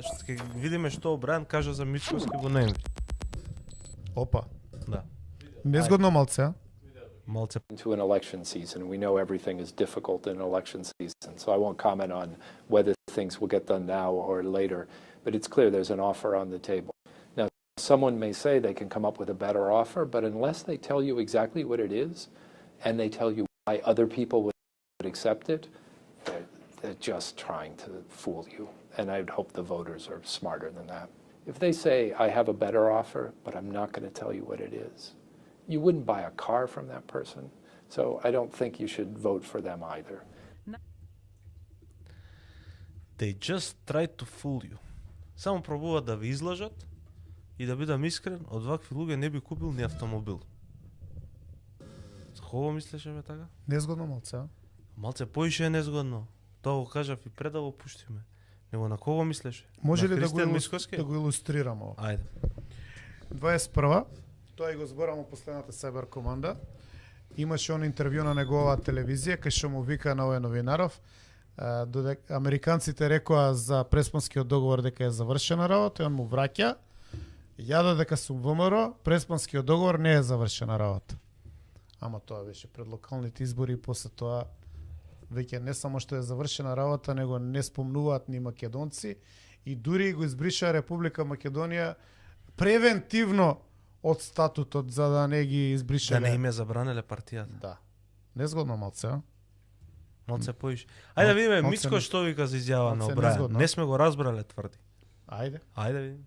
ќе видиме што Обрајан кажа за Мицкоски во ноември. Опа. Да. Незгодно малце, а? Малце. Into an election season. We know everything is difficult in an election season, so I won't comment on whether things will get done now or later, but it's clear there's an offer on the table. Now, someone may say they can come up with a better offer, but unless they tell you exactly what it is, and they tell you why other people would accept it, they're just trying to fool you. And I'd hope the voters are smarter than that. If they say, I have a better offer, but I'm not going to tell you what it is, you wouldn't buy a car from that person. So I don't think you should vote for them either. They just try to fool you. Само пробуваат да ви излажат и да бидам искрен, од вакви луѓе не би купил ни автомобил. Хубаво мислеше бе така? Незгодно малце, а? Малце поише е незгодно. Тоа го кажав и пред да го пуштиме. Него на кого мислеше? Може на ли Мицкоски? да го илустрирам ова? Ајде. 21-а, тоа и го зборамо последната Сайбер команда. Имаше он интервју на неговата телевизија кај што му вика на овој новинаров, додека американците рекоа за преспанскиот договор дека е завршена работа, и он му враќа. Ја додека сум ВМРО, преспанскиот договор не е завршена работа. Ама тоа беше пред локалните избори и после тоа веќе не само што е завршена работа, него не спомнуваат ни македонци и дури го избриша Република Македонија превентивно од статутот за да не ги избришеле. Да не им е забранеле партијата. Да. Незгодно малце, а? Малце поише. Ајде да видиме малце Мицко што вика за изјава на малце Обрајан. незгодно. Не сме го разбрале, тврди. Ајде. Ајде видиме.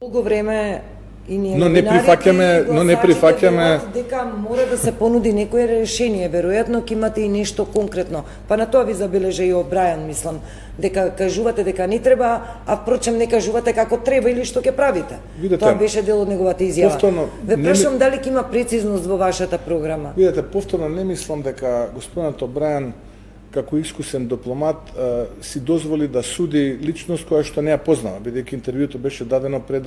Долго време и ние Но не прифаќаме дека мора да се понуди некое решение, веројатно ќе имате и нешто конкретно. Па на тоа ви забележа и Обрајан, мислам, дека кажувате дека не треба, а впрочем не кажувате како треба или што ќе правите. Видете, тоа беше дел од неговата изјава. повторно, Ве прашам дали ќе има прецизност во вашата програма. Видете, повторно не мислам дека господинот Обрајан како искусен дипломат си дозволи да суди личност која што не ја познава, бидејќи интервјуто беше дадено пред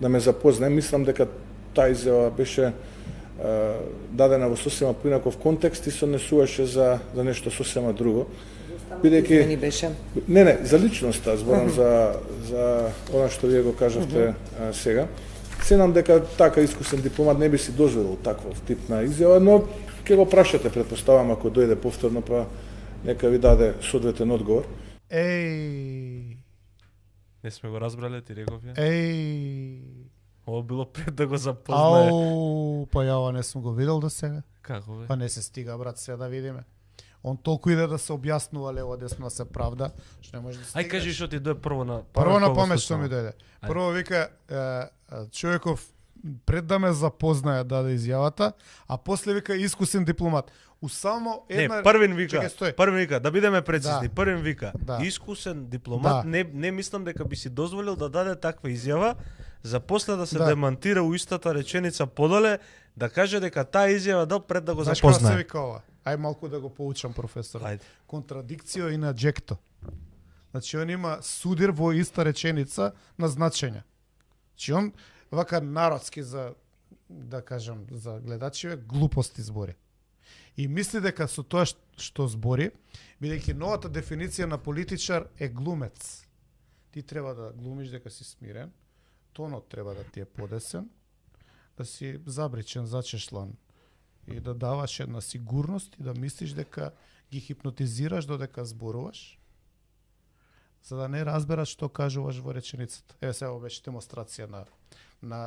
да ме запознае. Мислам дека таа изјава беше дадена во сосема поинаков контекст и се однесуваше за нешто сосема друго. Бидејќи беше Не, за личноста зборам за она што вие го кажавте сега. Сенам дека така искусен дипломат не би си дозволил таков тип на изјава, но ќе го прашате, претпоставам, ако дојде повторно, па нека ви даде соодветен одговор. Еј. Не сме го разбрале, ти реков ја. Еј. Ова било пред да го запознае. Ау, па ја ова не сум го видел до сега. Како бе? Па не се стига, брат, сега да видиме. Он толку иде да се објаснува лево десно се правда, што не може да стигнеш. Ај кажи што ти дое прво на Прво на кого памет што слушнав? ми дојде. Прво вика човеков пред да ме запознае даде изјавата, а после вика искусен дипломат. У само една Не, првин вика, Чекај, стој. првин вика, да бидеме прецизни, Да. првин вика, Да. искусен дипломат, Да. не мислам дека би си дозволил да даде таква изјава, за после да се Да. демантира у истата реченица подоле, да каже дека таа изјава дал пред да го Знаеш како се запознае. вика ова? Ај малку да го поучам професор. Ајде. Контрадикцио и наджекто. Значи он има судир во иста реченица на значење. Значи он вака народски за да кажам за гледачиве глупости збори. И мисли дека со тоа што збори, бидејќи новата дефиниција на политичар е глумец. Ти треба да глумиш дека си смирен, тонот треба да ти е подесен, да си забричен, зачешлан и да даваш една сигурност и да мислиш дека ги хипнотизираш додека зборуваш, за да не разбераш што кажуваш во реченицата. Еве сега беше демонстрација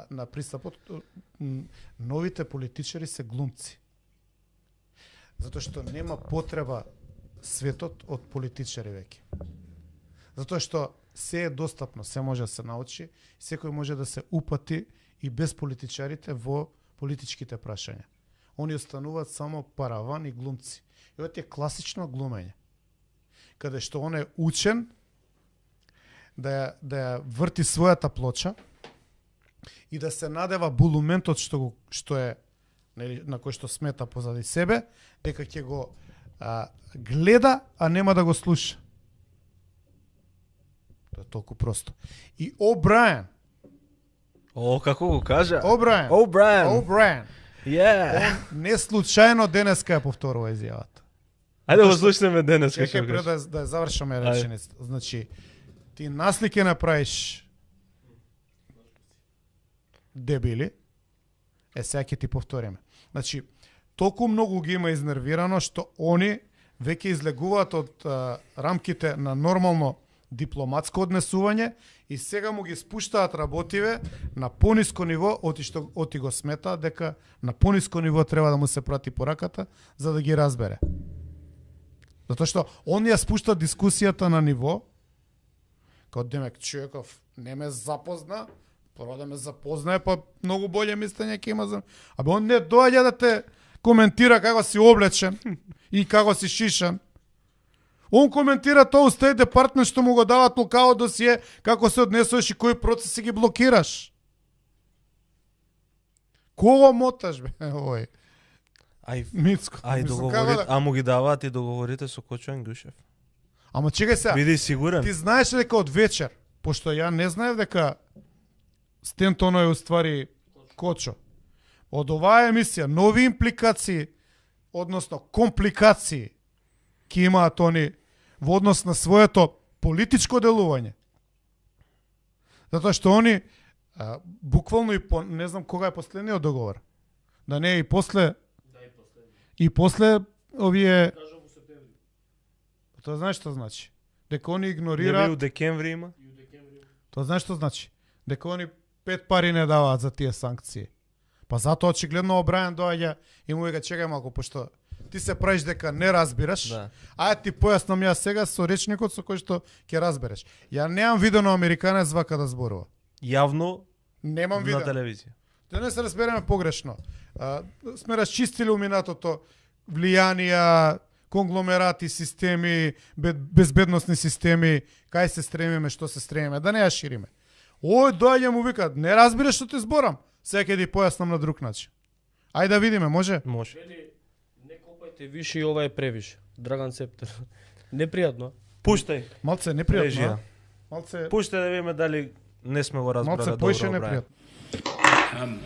на пристапот. Новите политичари се глумци. Затоа што нема потреба светот од политичари веќе. Затоа што се е достапно, се може да се научи, секој може да се упати и без политичарите во политичките прашања. Они остануваат само параван и глумци. И ова е класично глумење. Каде што он е учен да ја врти својата плоча и да се надева булументот што е на кој што смета позади себе, дека ќе го гледа, а нема да го слуша. Тоа е толку просто. И Обрајан. О, како го кажа? Обрајан. Обрајан. Обрајан. Yeah. Он не случајно денеска ја повторува изјавата. Ајде го Затоа што- слушнеме денес Чекај како пред кажеш. да ја завршаме Ајде. реченицата. Значи, ти наслики направиш дебили, сега ќе ти повториме. Значи, толку многу ги има изнервирано што они веќе излегуваат од рамките на нормално дипломатско однесување и сега му ги спуштаат работиве на пониско ниво, оти го смета дека на пониско ниво треба да му се прати пораката за да ги разбере. Затоа што он ја спушта дискусијата на ниво као демек човеков не ме запозна, прво да ме запознае, па многу боле мислење ќе има за... Абе он не доаѓа да те коментира како си облечен и како си шишан. Он коментира тоа у State Department што му го дава толкаво досие, како се однесуваш и кои процеси ги блокираш. Кого моташ, бе, ој? Ај, Мицко. ај Мислам, договори, како да- а му ги даваат и договорите со Кочо Ангушев. Ама чекај сега. Биди сигурен. Ти знаеш ли дека од вечер, пошто ја не знаев дека Стентоно е уствари Кочо. Од оваа емисија нови импликации, односно компликации ќе имаат они во однос на своето политичко делување. Затоа што они буквално и по, не знам кога е последниот договор. Да не е и после и после овие тоа знаеш што значи? Дека они Не игнорираат. би у декември има? Тоа знаеш што значи? Дека они 5 пари не даваат за тие санкции. Па затоа очигледно Обрајан доаѓа и му вика чекај малку, пошто ти се правиш дека не разбираш. Да. Ајде ти појаснам ја сега со речникот со кој што ќе разбереш. Ја немам видено американец вака да зборува. Јавно Немам на видено. телевизија. Да не се разбереме погрешно. Сме расчистили у минатото влијанија, конгломерати, системи, безбедносни системи, кај се стремиме, што се стремиме, да не ја шириме. Ој доаѓа му вика, не разбираш што ти зборам. Сега ќе ти појаснам на друг начин. Ајде да видиме, може? Може. Не копајте више и ова е превише. Драган Септер. Непријатно. Пуштај. Малце непријатно. Режија. а? Малце Пуштај да видиме дали не сме го разбрале малце добро. поише Обрајан. непријатно.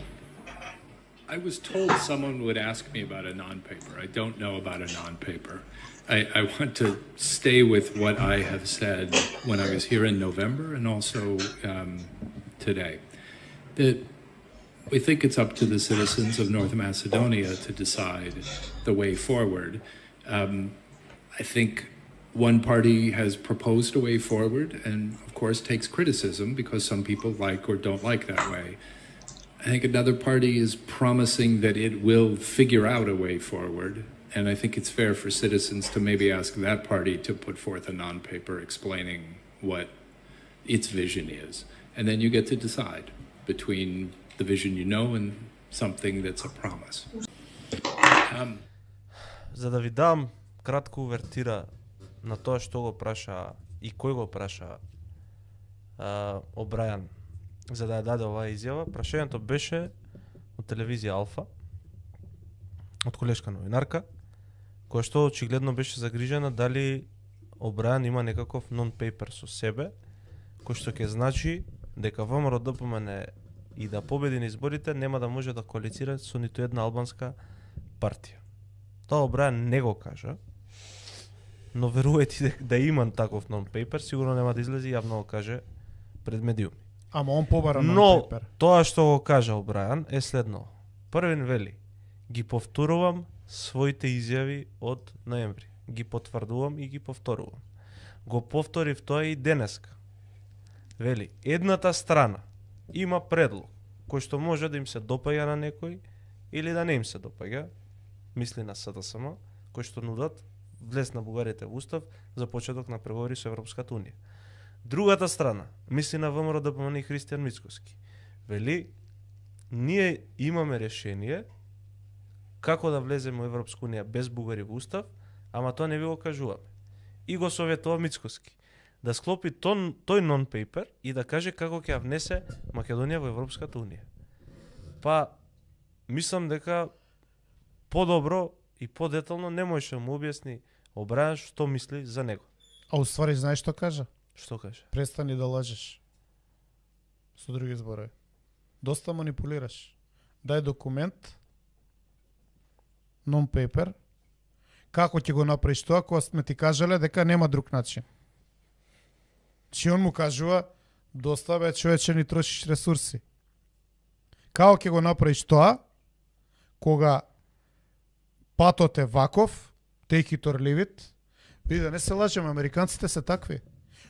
I was told someone would ask me about a non-paper. I don't know about a non-paper. I want to stay with what I have said when I was here in November and also today. That we think it's up to the citizens of North Macedonia to decide the way forward. I think one party has proposed a way forward and, of course, takes criticism because some people like or don't like that way. I think another party is promising that it will figure out a way forward, and I think it's fair for citizens to maybe ask that party to put forth a non-paper explaining what its vision is. And then you get to decide between the vision you know and something that's a promise. За да ви дам кратко увертира на тоа што го праша и кој го праша Обрајан за да ја даде оваа изјава, прашањето беше од телевизија Алфа, од колешка новинарка, која што очигледно беше загрижена дали Обрајан има некаков нон-пейпер со себе, кој што ќе значи дека ВМРО ДПМН и да победи на изборите нема да може да коалицира со ниту една албанска партија. Тоа Обрајан не го кажа, но верувајте да има таков нон-пейпер, сигурно нема да излезе и јавно го каже пред медиуми. Ама он побара на Но пепер. тоа што го кажа Обрајан е следно. Првен вели, ги повторувам своите изјави од ноември. Ги потврдувам и ги повторувам. Го повторив тоа и денеска. Вели, едната страна има предлог кој што може да им се допаѓа на некој или да не им се допаѓа, мисли на СДСМ, кој што нудат влез на бугарите во устав за почеток на преговори со Европската унија. Другата страна, мисли на ВМРО ДПМН и Христијан Мицкоски. Вели, ние имаме решение како да влеземе во Европска унија без бугари во устав, ама тоа не ви го кажуваме. И го советува Мицкоски да склопи тој нон-пейпер и да каже како ќе ја внесе Македонија во Европската унија. Па, мислам дека подобро и подетално не можеше да му објасни Обрајан што мисли за него. А уствари знаеш што кажа? Што каже? Престани да лажеш. Со други зборови. Доста манипулираш. Дај документ, нон-пейпер, Како ќе го направиш тоа кога сме ти кажале дека нема друг начин? Чи он му кажува, доста бе човече ни трошиш ресурси. Како ќе го направиш тоа кога патот е ваков, take it or leave it? Види да не се лажеме, американците се такви.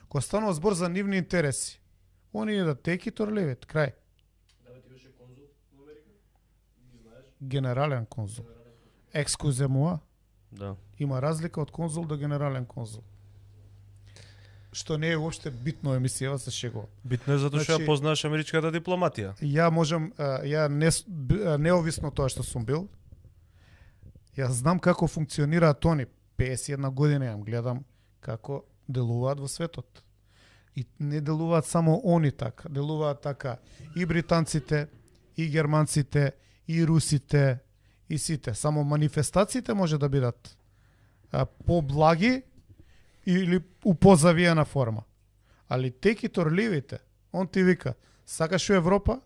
Кога станува збор за нивни интереси, они да take it or leave it, крај. Дали ти беше конзул во Америка? Ги знаеш? Генерален конзул. Екскузе муа. Да. Има разлика од конзул до генерален конзул. Што не е уопште битно емисијава се шегува. Битно е затоа што Значи, ја познаеш америчката дипломатија. Ја можам, ја неовисно тоа што сум бил, ја знам како функционираат они. 51 година јам гледам како делуваат во светот. И не делуваат само они така, делуваат така и британците, и германците, и русите, и сите. Само манифестациите може да бидат поблаги или у позавиена форма. Али take it or leave it, он ти вика, сакаш у Европа,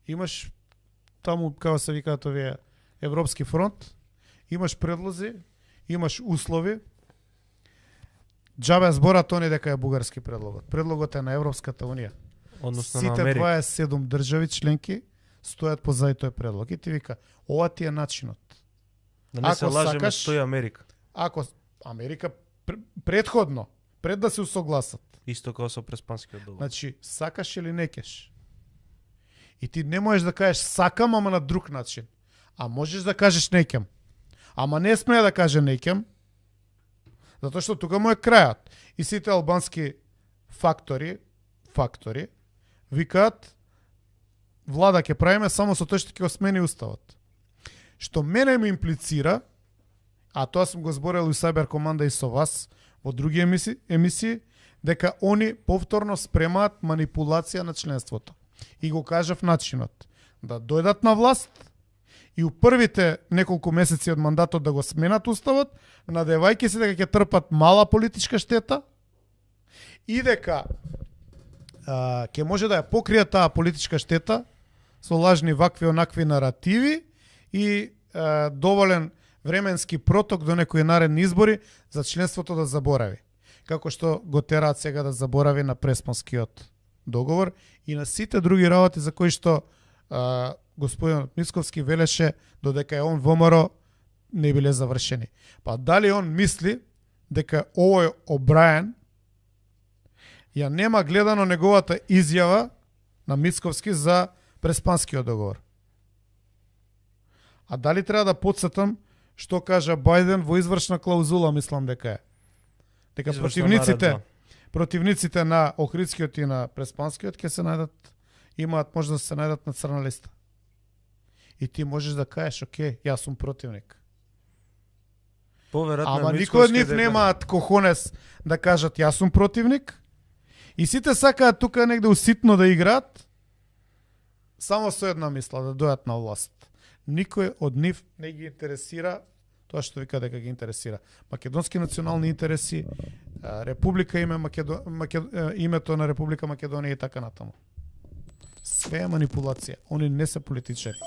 имаш таму, како се викаат овие, Европски фронт, имаш предлози, имаш услови. Џабе зборат они дека е бугарски предлогот. Предлогот е на Европската унија. Односно на Сите Америка. 27 држави членки стојат позади тој предлог и ти вика, ова ти е начинот. Да не се Ако лажеме, сакаш- што е Америка. Ако Америка предходно, пред да се усогласат, Исто како со преспанскиот договор. значи сакаш или не кеш. И ти не можеш да кажеш сакам, ама на друг начин. А можеш да кажеш неќам. Ама не смее да каже неќам, затоа што тука му е крајот. И сите албански фактори викаат влада ќе правиме само со тоа што ќе го смени уставот. Што мене ми имплицира, а тоа сум го зборел и Сајбер команда и со вас во други емисии, дека они повторно спремаат манипулација на членството. И го кажав начинот. Да дојдат на власт и у првите неколку месеци од мандатот да го сменат уставот, надевајќи се дека ќе трпат мала политичка штета и дека ќе може да ја покријат таа политичка штета со лажни вакви онакви наративи и доволен временски проток до некои наредни избори за членството да заборави. Како што го тераат сега да заборави на Преспанскиот договор и на сите други работи за кои што господин Мицковски велеше додека е он ВМРО не биле завршени. Па дали он мисли дека овој Обрајан ја нема гледано неговата изјава на Мицковски за Преспанскиот договор? А дали треба да подсетам што кажа Бајден во извршна клаузула, мислам дека е. Дека Извршна противниците на Охридскиот и на Преспанскиот ќе се најдат, имаат можност да се најдат на црна листа. И ти можеш да кажеш, окей, јас сум противник. Поверојатно Ама е никој од Мицковски нив дека- немаат кохонес да кажат јас сум противник. И сите сакаат тука негде уситно да играат, само со една мисла, да дојат на власт. Никој од нив не ги интересира тоа што вика дека ги интересира. Македонски национални интереси, Република името на Република Македонија и така натаму. Све е манипулација. Они не се политичари.